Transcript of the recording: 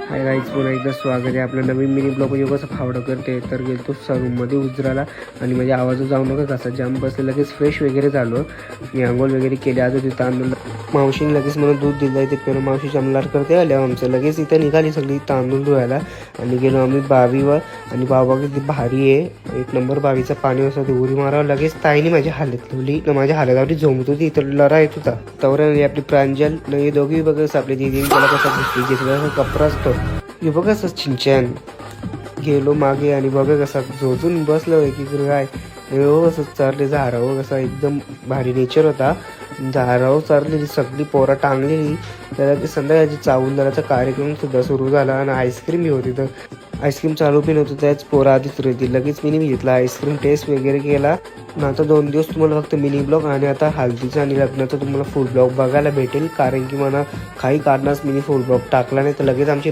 Hi guys, पुन्हा एकदा स्वागत आहे आपल्या नवीन मिनी ब्लॉग. कसं फावडं करते तर गेलो रूममध्ये उजराला आणि म्हणजे आवाज जाऊ नका कसा जाम बसले. लगेच फ्रेश वगैरे झालो. मी आंघोळ वगैरे केली. आज तिथं तांदूळ मावशीने लगेच मला दूध दिलं. ते पेरू मावशी जमलार करते आल्या आमचं लगेच इथं निघाली सगळी तांदूळ धुवायला आणि गेलो आम्ही बावीवर. आणि बाबा किती भारी आहे, एक नंबर बावीचं पाणी असं ते उरी मारावं. लगेच ताईने माझी हालत लावली, माझ्या हालतावरी झोमत होती. तर लढा येत होता तवर आपली प्रांजल हे दोघी बघस आपली दिदी त्याला कसा घुसली कपडा असतो हे बघ असं चिंचन. गेलो मागे आणि बघा कसा झोजून बसलं की काय असं चारले झाडावर. कसा एकदम भारी नेचर होता. झाडावर चारलेली सगळी पोरा टांगलेली. त्याला संध्याकाळची चावलदाराचा कार्यक्रम सुद्धा सुरू झाला आणि आईस्क्रीम ही होती. तर आईस्क्रीम चालू पण होतं, त्याच पोरा आधीच राहतील. लगेच मी घेतला आईस्क्रीम, टेस्ट वगैरे केला. आता 2 दिवस तुम्हाला फक्त मिनी ब्लॉग आणि आता हल्दीचा आणि लग्नाचा तुम्हाला फुल ब्लॉग बघायला भेटेल. कारण की मला काही कारणास मिनी फुल ब्लॉग टाकला नाही तर लगेच आमची